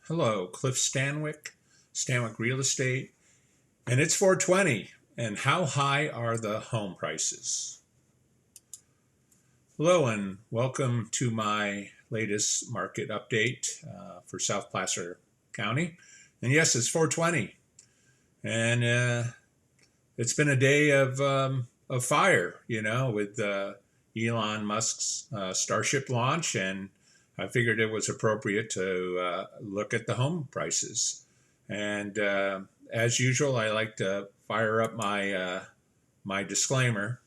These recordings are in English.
Hello, Cliff Stanwyck Real Estate, and it's 420. And how high are the home prices? Hello, and welcome to my latest market update for South Placer County. And yes, it's 420, and it's been a day of fire, with Elon Musk's Starship launch, and I figured it was appropriate to look at the home prices. And as usual, I like to fire up my disclaimer.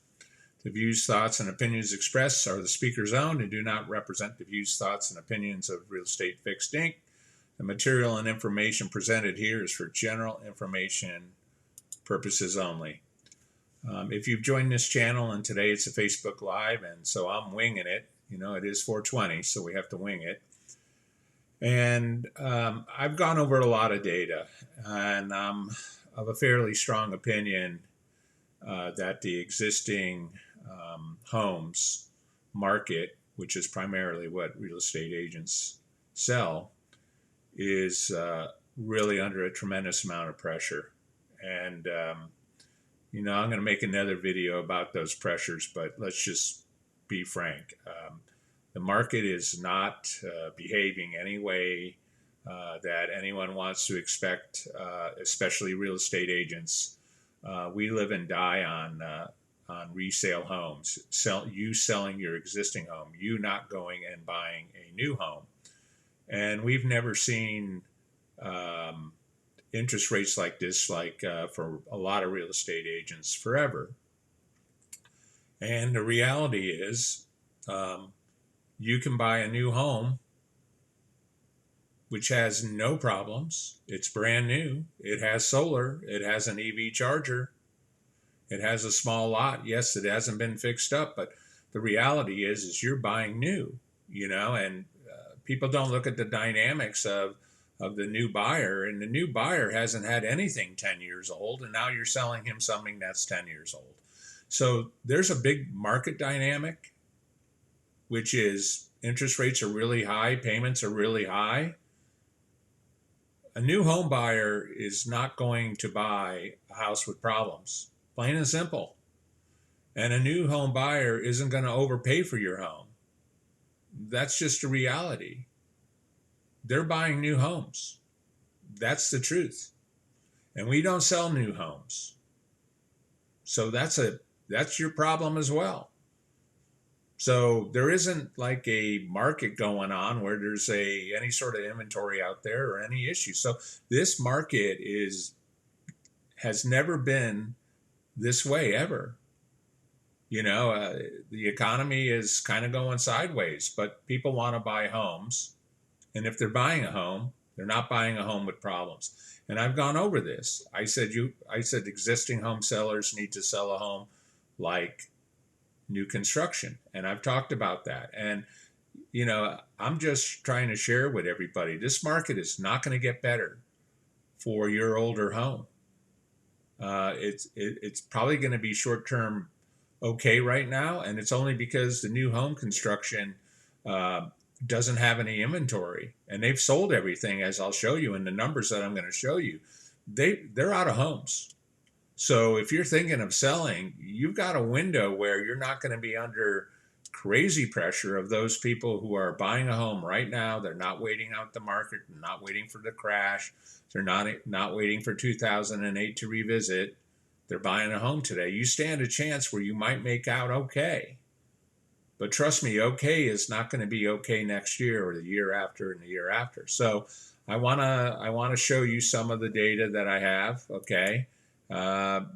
The views, thoughts, and opinions expressed are the speaker's own and do not represent the views, thoughts, and opinions of Real Estate Fixed Inc. The material and information presented here is for general information purposes only. If you've joined this channel, and today it's a Facebook Live, and so I'm winging it. It is 420, so we have to wing it. And I've gone over a lot of data, and I'm of a fairly strong opinion that the existing homes market, which is primarily what real estate agents sell, is really under a tremendous amount of pressure. And, I'm going to make another video about those pressures, but let's just be frank. The market is not behaving any way that anyone wants to expect, especially real estate agents. We live and die on resale homes. You selling your existing home, you not going and buying a new home. And we've never seen interest rates like this, for a lot of real estate agents forever. And the reality is, you can buy a new home which has no problems. It's brand new. It has solar. It has an EV charger. It has a small lot. Yes, it hasn't been fixed up, but the reality is you're buying new, and people don't look at the dynamics of the new buyer, and the new buyer hasn't had anything 10 years old, and now you're selling him something that's 10 years old. So there's a big market dynamic, which is interest rates are really high, payments are really high. A new home buyer is not going to buy a house with problems, plain and simple. And a new home buyer isn't going to overpay for your home. That's just a reality. They're buying new homes. That's the truth. And we don't sell new homes. So that's your problem as well. So there isn't like a market going on where there's any sort of inventory out there or any issue. So this market has never been this way ever. The economy is kind of going sideways, but people want to buy homes. And if they're buying a home, they're not buying a home with problems. And I've gone over this. I said existing home sellers need to sell a home like new construction. And I've talked about that. And, I'm just trying to share with everybody, this market is not going to get better for your older home. It's probably going to be short-term okay right now. And it's only because the new home construction doesn't have any inventory, and they've sold everything, as I'll show you in the numbers that I'm going to show you. They're out of homes. So if you're thinking of selling, you've got a window where you're not going to be under crazy pressure of those people who are buying a home right now. They're not waiting out the market, not waiting for the crash. They're not waiting for 2008 to revisit. They're buying a home today. You stand a chance where you might make out okay. But trust me, okay is not going to be okay next year or the year after and the year after. So I want to show you some of the data that I have, okay?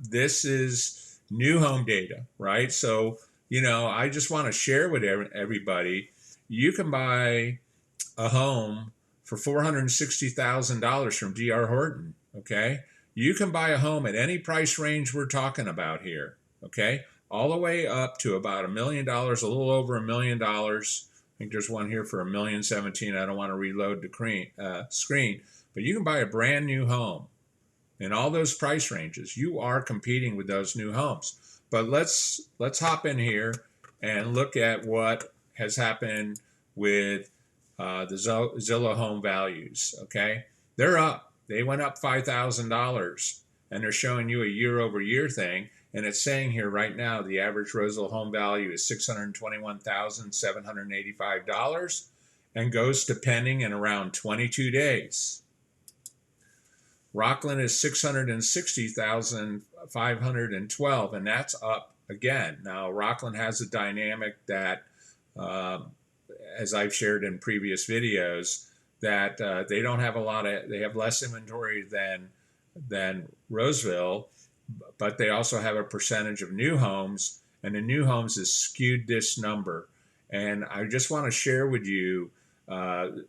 This is new home data, right? So, I just want to share with everybody, you can buy a home for $460,000 from D.R. Horton, okay? You can buy a home at any price range we're talking about here, okay? All the way up to about $1 million, a little over $1 million. I think there's one here for $1,017,000. I don't want to reload the screen, but you can buy a brand new home in all those price ranges. You are competing with those new homes. But let's hop in here and look at what has happened with the Zillow home values. Okay, they're up. They went up $5,000, and they're showing you a year-over-year thing. And it's saying here right now the average Roseville home value is $621,785 and goes to pending in around 22 days. Rocklin is $660,512, and that's up again. Now, Rocklin has a dynamic that, as I've shared in previous videos, that they don't have they have less inventory than Roseville, but they also have a percentage of new homes, and the new homes has skewed this number. And I just want to share with you, the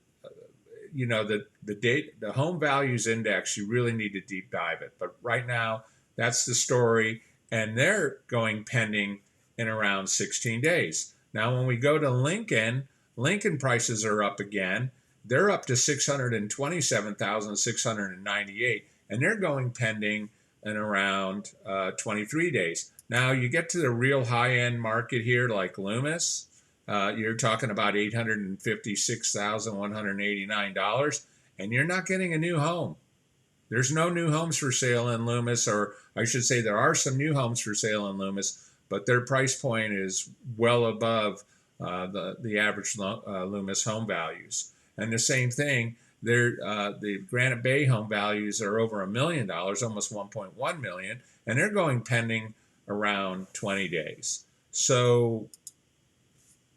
home values index, you really need to deep dive it. But right now, that's the story, and they're going pending in around 16 days. Now, when we go to Lincoln prices are up again. They're up to 627,698, and they're going pending in around 23 days. Now, you get to the real high-end market here, like Loomis. You're talking about $856,189, and you're not getting a new home. There's no new homes for sale in Loomis, or I should say there are some new homes for sale in Loomis, but their price point is well above the average Loomis home values. And the same thing, the Granite Bay home values are over $1 million, almost 1.1 million, and they're going pending around 20 days. So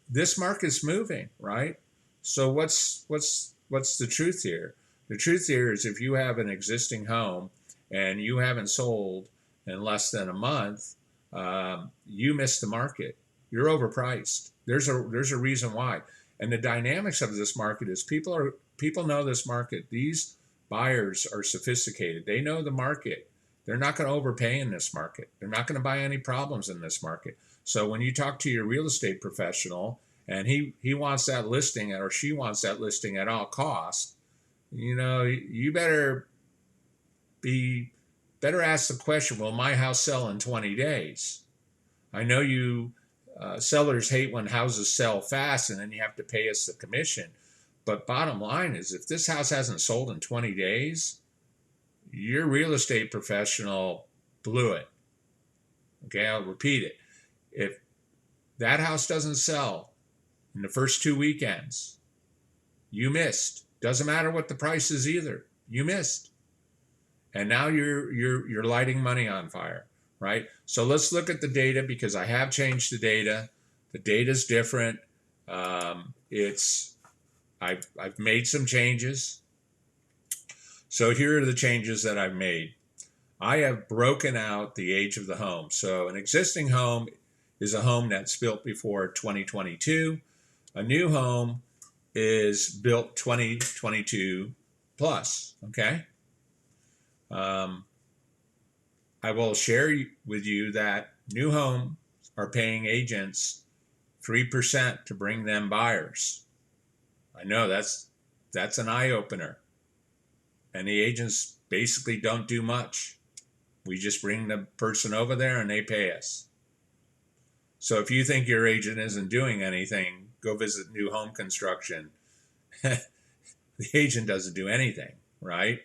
this market's moving, right? So what's the truth here? The truth here is if you have an existing home and you haven't sold in less than a month, you missed the market. You're overpriced. There's a reason why. And the dynamics of this market is people know this market. These buyers are sophisticated. They know the market. They're not going to overpay in this market. They're not going to buy any problems in this market. So when you talk to your real estate professional and he wants that listing or she wants that listing at all costs, you better ask the question, will my house sell in 20 days? I know you sellers hate when houses sell fast and then you have to pay us the commission. But bottom line is, if this house hasn't sold in 20 days, your real estate professional blew it. Okay, I'll repeat it. If that house doesn't sell in the first 2 weekends, you missed. Doesn't matter what the price is either. You missed. And now you're lighting money on fire, right? So let's look at the data, because I have changed the data. The data's different. I've made some changes. So here are the changes that I've made. I have broken out the age of the home. So an existing home is a home that's built before 2022. A new home is built 2022 plus, okay? I will share with you that new homes are paying agents 3% to bring them buyers. I know that's an eye-opener. And the agents basically don't do much. We just bring the person over there and they pay us. So if you think your agent isn't doing anything, go visit new home construction. The agent doesn't do anything, right?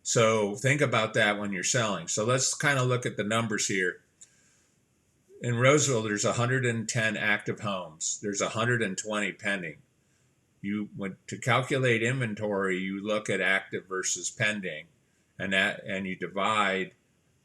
So think about that when you're selling. So let's kind of look at the numbers here. In Roseville, there's 110 active homes. There's 120 pending. To calculate inventory, you look at active versus pending, and you divide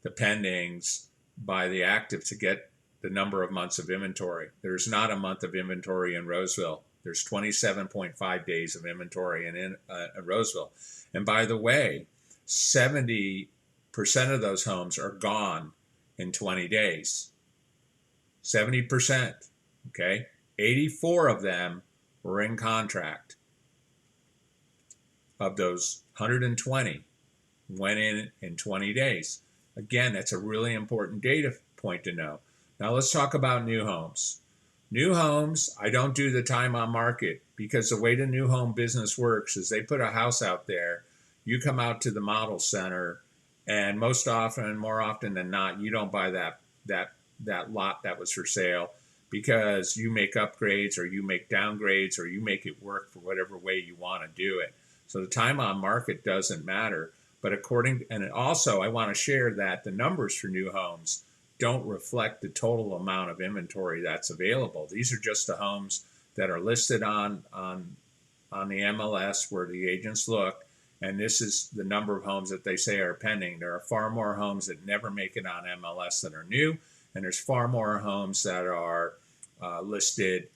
the pendings by the active to get the number of months of inventory. There's not a month of inventory in Roseville. There's 27.5 days of inventory in Roseville. And by the way, 70% of those homes are gone in 20 days. 70%, okay? 84 of them were in contract. Of those 120 went in 20 days. Again, that's a really important data point to know. Now let's talk about new homes. New homes, I don't do the time on market, because the way the new home business works is they put a house out there, you come out to the model center, and more often than not, you don't buy that lot that was for sale. because you make upgrades or you make downgrades or you make it work for whatever way you want to do it. So the time on market doesn't matter. But and also I want to share that the numbers for new homes don't reflect the total amount of inventory that's available. These are just the homes that are listed on the MLS where the agents look, and this is the number of homes that they say are pending. There are far more homes that never make it on MLS that are new, and there's far more homes that are listed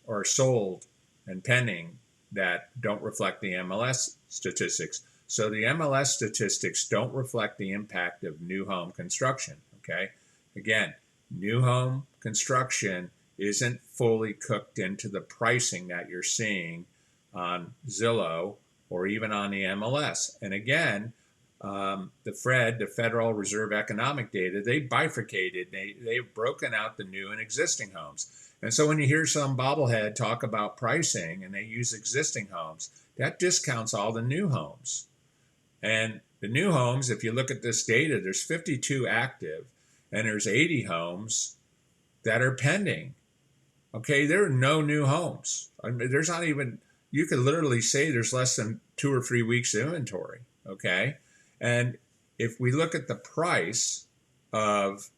or sold and pending that don't reflect the MLS statistics. So the MLS statistics don't reflect the impact of new home construction, okay? Again, new home construction isn't fully cooked into the pricing that you're seeing on Zillow or even on the MLS. And again, the Federal Reserve Economic Data, they bifurcated, they've broken out the new and existing homes. And so when you hear some bobblehead talk about pricing and they use existing homes, that discounts all the new homes. And the new homes, if you look at this data, there's 52 active and there's 80 homes that are pending. Okay, there are no new homes. I mean, there's not even, you could literally say there's less than 2 or 3 weeks inventory. Okay, and if we look at the price of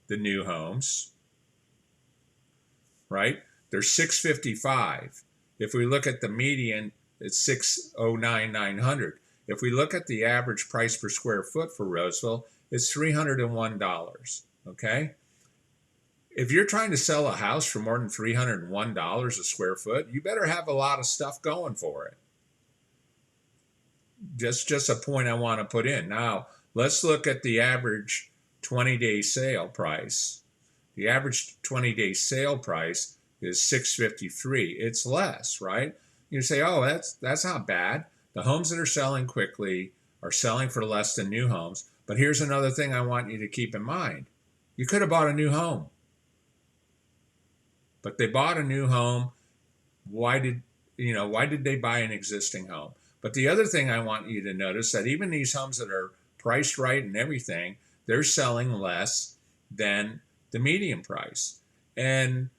the new homes, right, there's 655. If we look at the median, it's 609,900. If we look at the average price per square foot for Roseville, it's $301. Okay. If you're trying to sell a house for more than $301 a square foot, you better have a lot of stuff going for it. Just a point I want to put in. Now, let's look at the average 20-day sale price. The average 20-day sale price is $653. It's less, right? You say, oh, that's not bad. The homes that are selling quickly are selling for less than new homes. But here's another thing I want you to keep in mind. You could have bought a new home. But they bought a new home. Why did they buy an existing home? But the other thing I want you to notice that even these homes that are priced right and everything, they're selling less than the median price. And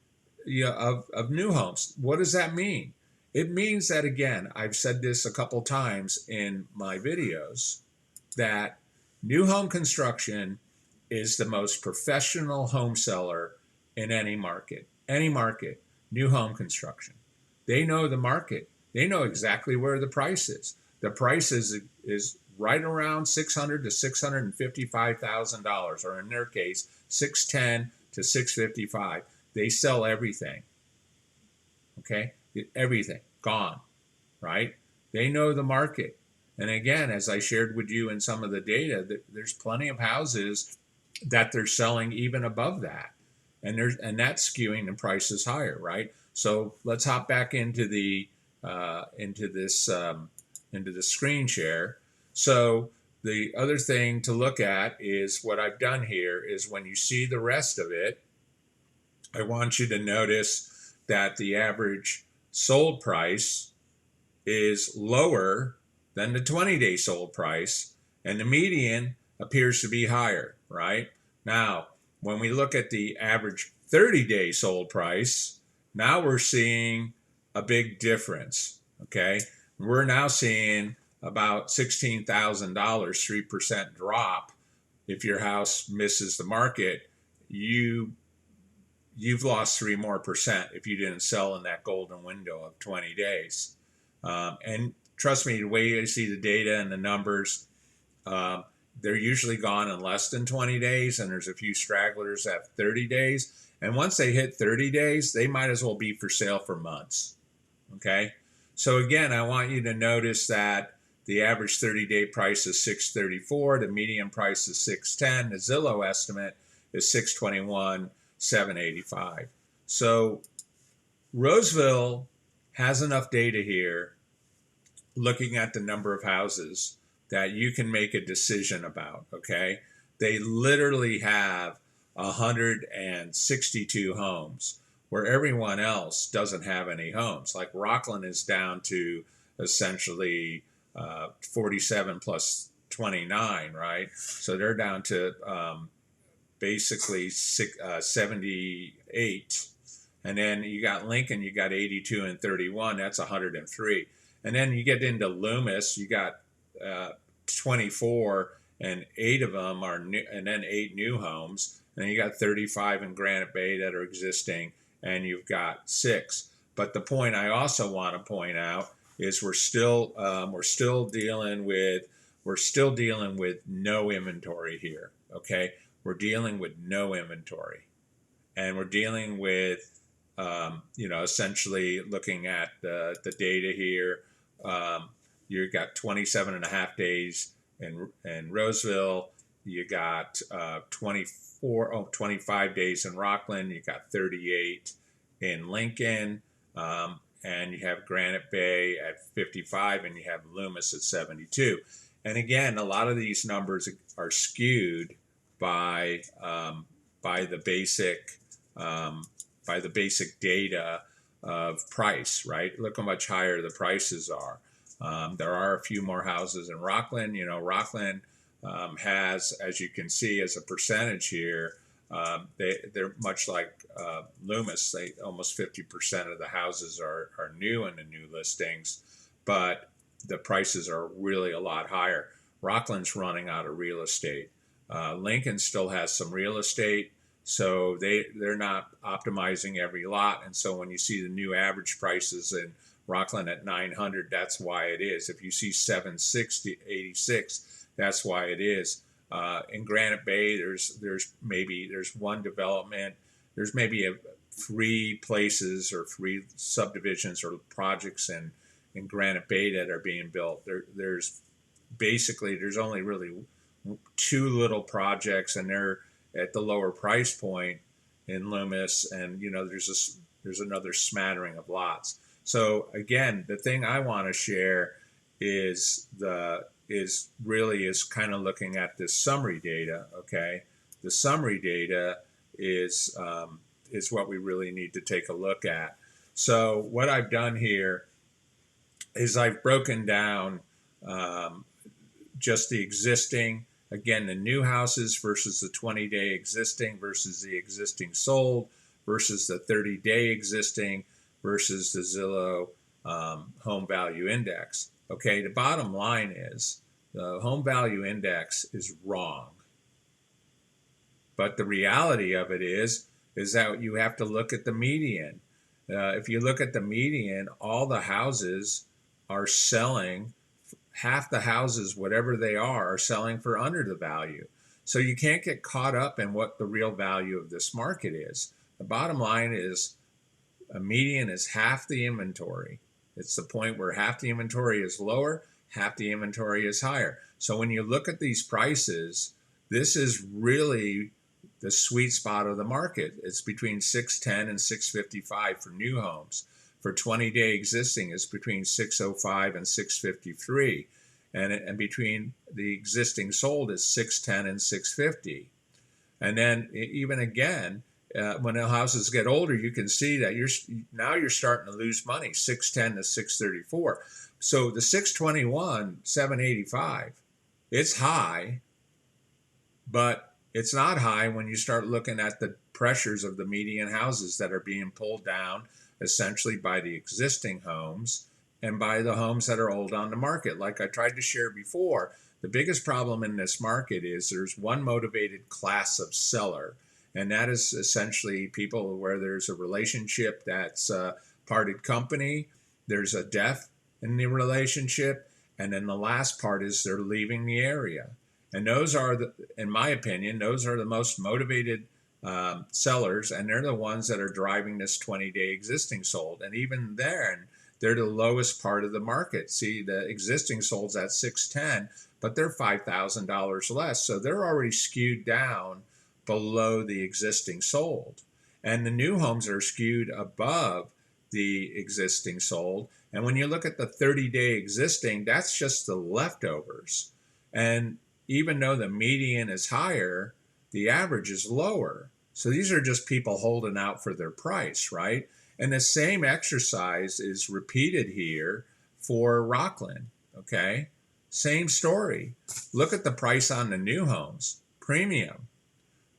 of new homes, what does that mean? It means that, again, I've said this a couple times in my videos, that new home construction is the most professional home seller in any market. Any market, new home construction. They know the market. They know exactly where the price is. The price is right around $600,000 to $655,000, or in their case, $610,000 to $655,000. They sell everything. Okay, everything gone, right? They know the market. And again, as I shared with you in some of the data, there's plenty of houses that they're selling even above that. And that's skewing the prices higher, right? So let's hop back into the screen share. So the other thing to look at is what I've done here is when you see the rest of it, I want you to notice that the average sold price is lower than the 20-day sold price, and the median appears to be higher, right? Now, when we look at the average 30-day sold price, now we're seeing a big difference, okay? We're now seeing about $16,000, 3% drop. If your house misses the market, you've lost 3% more if you didn't sell in that golden window of 20 days. And trust me, the way I see the data and the numbers, they're usually gone in less than 20 days, and there's a few stragglers at 30 days. And once they hit 30 days, they might as well be for sale for months, okay? So again, I want you to notice that the average 30-day price is $634, the median price is $610, the Zillow estimate is $621, $785. So Roseville has enough data here, looking at the number of houses, that you can make a decision about, okay? They literally have 162 homes where everyone else doesn't have any homes. Like Rocklin is down to essentially 47 plus 29, right? So they're down to basically 78. And then you got Lincoln, you got 82 and 31. That's 103. And then you get into Loomis, you got 24, and 8 of them are new, and then 8 new homes. And then you got 35 in Granite Bay that are existing, and you've got 6. But the point I also want to point out is we're still dealing with no inventory here. Okay, we're dealing with no inventory, and we're dealing with essentially looking at the data here. You got 27 and a half days in Roseville. You got 25 days in Rocklin. You got 38 in Lincoln. And you have Granite Bay at 55, and you have Loomis at 72. And again, a lot of these numbers are skewed by the basic data of price, right? Look how much higher the prices are. There are a few more houses in Rocklin. Rocklin has, as you can see, as a percentage here, they're much like Loomis. Almost 50% of the houses are new in the new listings, but the prices are really a lot higher. Rocklin's running out of real estate. Lincoln still has some real estate, so they're not optimizing every lot. And so when you see the new average prices in Rocklin at 900, that's why it is. If you see 760, 86, that's why it is. In Granite Bay, there's one development. There's maybe 3 places or 3 subdivisions or projects in Granite Bay that are being built. There's only really 2 little projects, and they're at the lower price point in Loomis, and there's another smattering of lots. So again, the thing I want to share is kind of looking at this summary data. Okay, the summary data is what we really need to take a look at. So what I've done here is I've broken down just the existing, again, the new houses versus the 20-day existing versus the existing sold versus the 30-day existing versus the Zillow home value index. Okay, the bottom line is the home value index is wrong. But the reality of it is that you have to look at the median. If you look at the median, all the houses are selling, half the houses, whatever they are selling for under the value. So you can't get caught up in what the real value of this market is. The bottom line is a median is half the inventory. It's the point where half the inventory is lower, half the inventory is higher. So when you look at these prices, this is really the sweet spot of the market. It's between 610 and 655 for new homes. For 20-day existing, it's between 605 and 653. And between the existing sold is 610 and 650. And then even again, when the houses get older, you can see that you're starting to lose money, 610 to 634. So the 621, 785, it's high, but it's not high when you start looking at the pressures of the median houses that are being pulled down essentially by the existing homes and by the homes that are old on the market. Like I tried to share before, the biggest problem in this market is there's one motivated class of seller, and that is essentially people where there's a relationship that's a parted company, there's a death in the relationship, and then the last part is they're leaving the area. And those are, in my opinion, those are the most motivated sellers, and they're the ones that are driving this 20-day existing sold. And even then, they're the lowest part of the market. See, the existing sold's at 610, but they're $5,000 less. So they're already skewed down below the existing sold. And the new homes are skewed above the existing sold. And when you look at the 30-day existing, that's just the leftovers. And even though the median is higher, the average is lower. So these are just people holding out for their price, right? And the same exercise is repeated here for Rocklin, okay? Same story. Look at the price on the new homes, premium.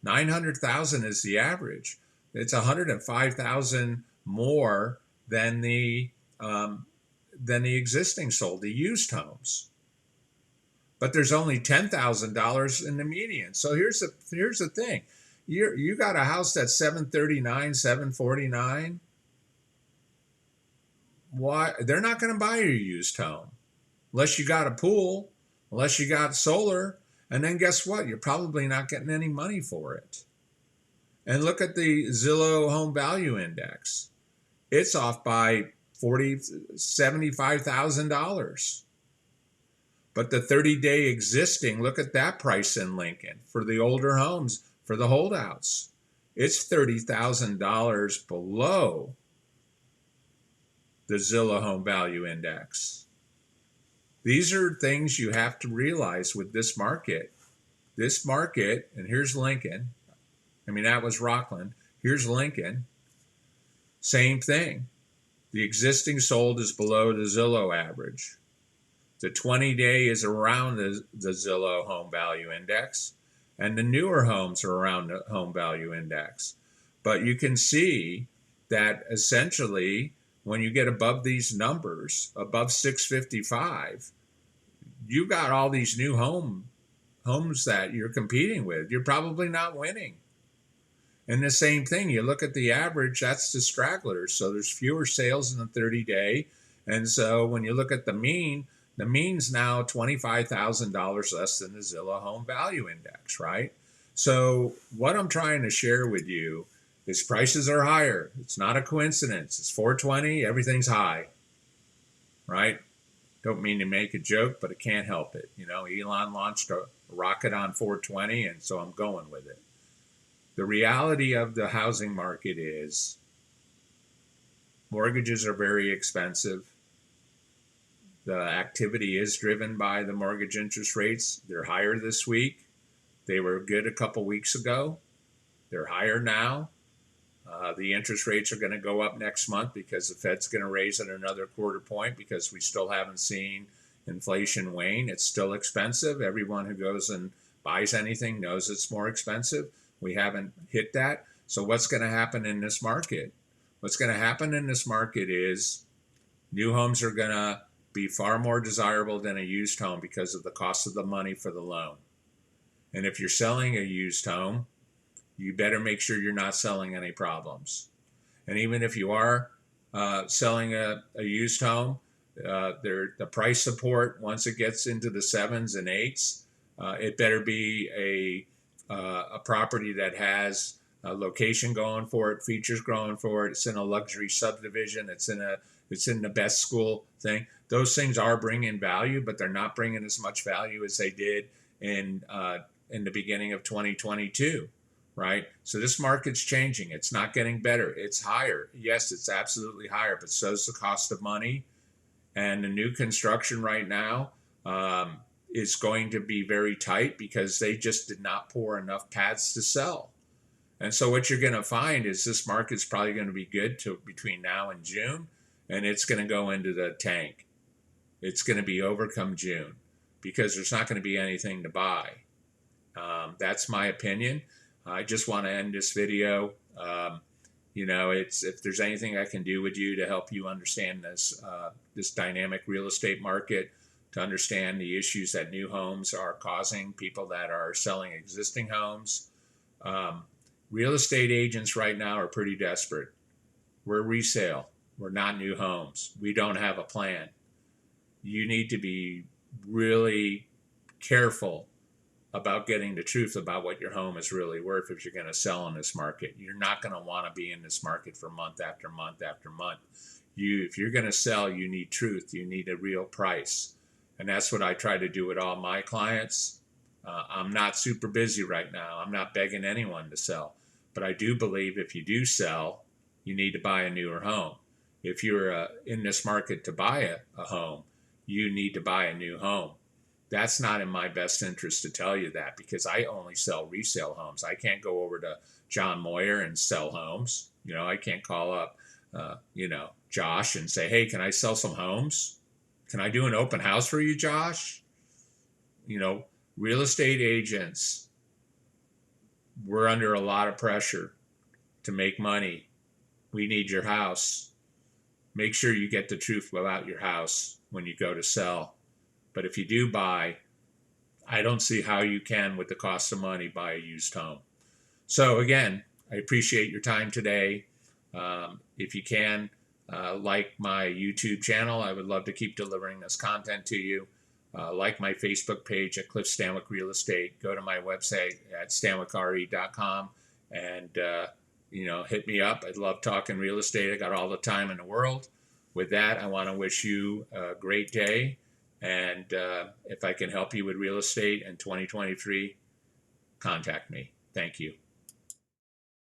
900,000 is the average. It's 105,000 more than the existing sold, the used homes. But there's only $10,000 in the median. So here's the thing: you got a house that's 739, 749. Why? They're not going to buy your used home unless you got a pool, unless you got solar, and then guess what? You're probably not getting any money for it. And look at the Zillow Home Value Index. It's off by $75,000. But the 30-day existing, look at that price in Lincoln for the older homes, for the holdouts. It's $30,000 below the Zillow Home Value Index. These are things you have to realize with this market. This market, and here's Lincoln. I mean, that was Rocklin. Here's Lincoln. Same thing. The existing sold is below the Zillow average. The 20-day is around the Zillow Home Value Index, and the newer homes are around the Home Value Index. But you can see that essentially when you get above these numbers, above 655, you got all these new homes that you're competing with. You're probably not winning. And the same thing, you look at the average, that's the stragglers. So there's fewer sales in the 30-day. And so when you look at the mean's now $25,000 less than the Zillow Home Value Index, right? So what I'm trying to share with you is prices are higher. It's not a coincidence. It's 420, everything's high, right? Don't mean to make a joke, but I can't help it. You know, Elon launched a rocket on 420, and so I'm going with it. The reality of the housing market is mortgages are very expensive. The activity is driven by the mortgage interest rates. They're higher this week. They were good a couple weeks ago. They're higher now. The interest rates are going to go up next month because the Fed's going to raise it another quarter point because we still haven't seen inflation wane. It's still expensive. Everyone who goes and buys anything knows it's more expensive. We haven't hit that. So what's going to happen in this market? What's going to happen in this market is new homes are going to be far more desirable than a used home because of the cost of the money for the loan. And if you're selling a used home, you better make sure you're not selling any problems. And even if you are selling a used home, the price support, once it gets into the 7s and 8s, it better be a property that has a location going for it, features going for it. It's in a luxury subdivision. It's in the best school thing. Those things are bringing value, but they're not bringing as much value as they did in the beginning of 2022, right? So this market's changing. It's not getting better. It's higher. Yes, it's absolutely higher, but so's the cost of money. And the new construction right now is going to be very tight because they just did not pour enough pads to sell. And so what you're going to find is this market's probably going to be good to between now and June, and it's going to go into the tank. It's going to be over come June because there's not going to be anything to buy. That's my opinion. I just want to end this video. If there's anything I can do with you to help you understand this dynamic real estate market, to understand the issues that new homes are causing people that are selling existing homes. Real estate agents right now are pretty desperate. We're resale. We're not new homes. We don't have a plan. You need to be really careful about getting the truth about what your home is really worth if you're going to sell in this market. You're not going to want to be in this market for month after month after month. If you're going to sell, you need truth. You need a real price. And that's what I try to do with all my clients. I'm not super busy right now. I'm not begging anyone to sell. But I do believe if you do sell, you need to buy a newer home. If you're in this market to buy a home, you need to buy a new home. That's not in my best interest to tell you that because I only sell resale homes. I can't go over to John Moyer and sell homes. I can't call up, Josh and say, hey, can I sell some homes? Can I do an open house for you, Josh? Real estate agents, we're under a lot of pressure to make money. We need your house. Make sure you get the truth about your house when you go to sell. But if you do buy, I don't see how you can, with the cost of money, buy a used home. So again, I appreciate your time today. If you can, like my YouTube channel, I would love to keep delivering this content to you. Like my Facebook page at Cliff Stanwick Real Estate. Go to my website at stanwickre.com and hit me up. I love talking real estate. I got all the time in the world. With that, I want to wish you a great day. And if I can help you with real estate in 2023, contact me. Thank you.